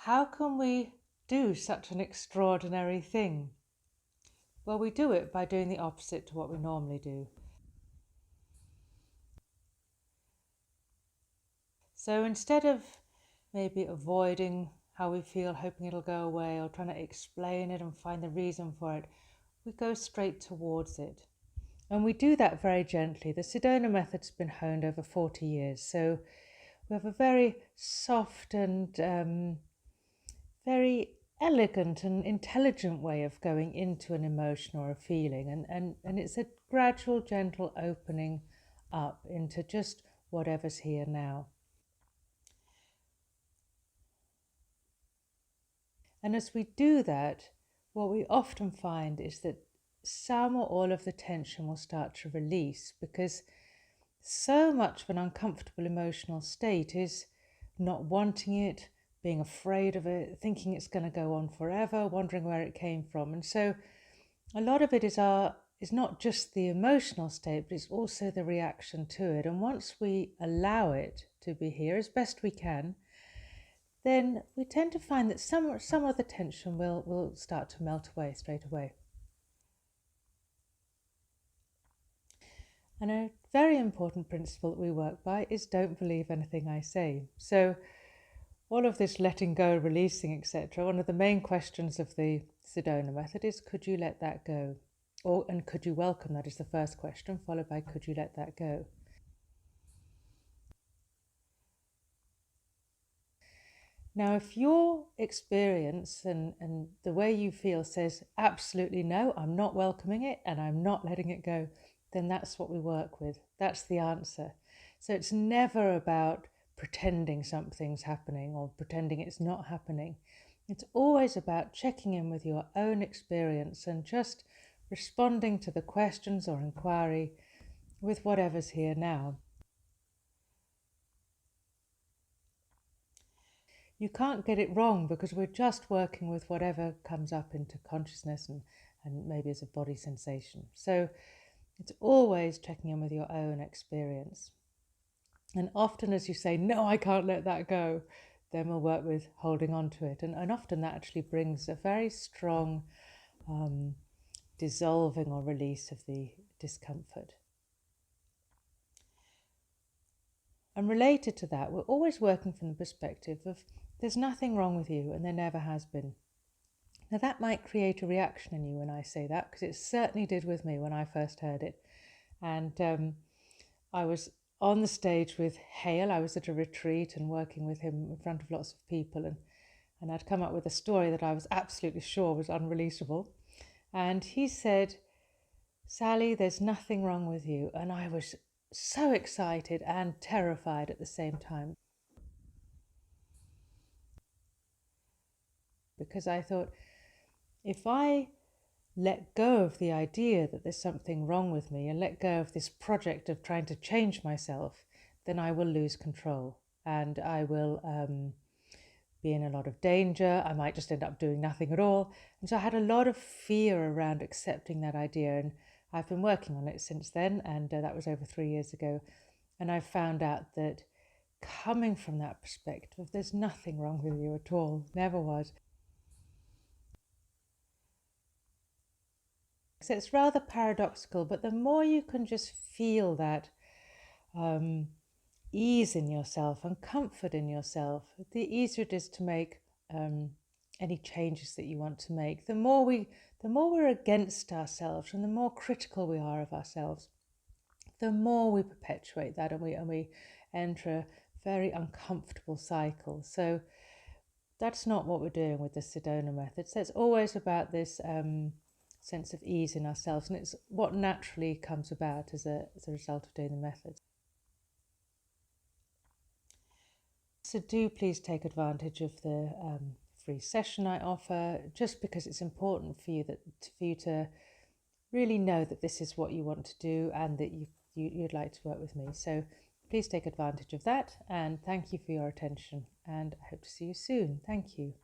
How can we do such an extraordinary thing? Well, we do it by doing the opposite to what we normally do. So instead of maybe avoiding how we feel, hoping it'll go away, or trying to explain it and find the reason for it, we go straight towards it. And we do that very gently. The Sedona Method's been honed over 40 years, so we have a very soft and very elegant and intelligent way of going into an emotion or a feeling. And it's a gradual, gentle opening up into just whatever's here now. And as we do that, what we often find is that some or all of the tension will start to release, because so much of an uncomfortable emotional state is not wanting it, being afraid of it, thinking it's going to go on forever, wondering where it came from. And so a lot of it is not just the emotional state, but it's also the reaction to it. And once we allow it to be here as best we can, then we tend to find that some of the tension will start to melt away straight away. And a very important principle that we work by is don't believe anything I say. So all of this letting go, releasing, etc., one of the main questions of the Sedona Method is, could you let that go? And could you welcome that is the first question, followed by could you let that go? Now, if your experience and the way you feel says absolutely no, I'm not welcoming it and I'm not letting it go, then that's what we work with. That's the answer. So it's never about pretending something's happening or pretending it's not happening. It's always about checking in with your own experience and just responding to the questions or inquiry with whatever's here now. You can't get it wrong, because we're just working with whatever comes up into consciousness and maybe as a body sensation. So it's always checking in with your own experience. And often as you say, no, I can't let that go, then we'll work with holding on to it. And often that actually brings a very strong dissolving or release of the discomfort. And related to that, we're always working from the perspective of there's nothing wrong with you and there never has been. Now that might create a reaction in you when I say that, because it certainly did with me when I first heard it. And I was on the stage with Hale. I was at a retreat and working with him in front of lots of people, and I'd come up with a story that I was absolutely sure was unreleasable. And he said, Sally, there's nothing wrong with you. And I was so excited and terrified at the same time, because I thought, if I let go of the idea that there's something wrong with me and let go of this project of trying to change myself, then I will lose control and I will be in a lot of danger. I might just end up doing nothing at all. And so I had a lot of fear around accepting that idea, and I've been working on it since then, and that was over 3 years ago. And I found out that coming from that perspective, there's nothing wrong with you at all, never was. So it's rather paradoxical, but the more you can just feel that ease in yourself and comfort in yourself, the easier it is to make any changes that you want to make. The more we're against ourselves and the more critical we are of ourselves, the more we perpetuate that, and we enter a very uncomfortable cycle. So that's not what we're doing with the Sedona Method. So it's always about this sense of ease in ourselves, and it's what naturally comes about as a result of doing the method. So do please take advantage of the free session I offer, just because it's important for you to really know that this is what you want to do and that you'd like to work with me. So please take advantage of that, and thank you for your attention, and I hope to see you soon. Thank you.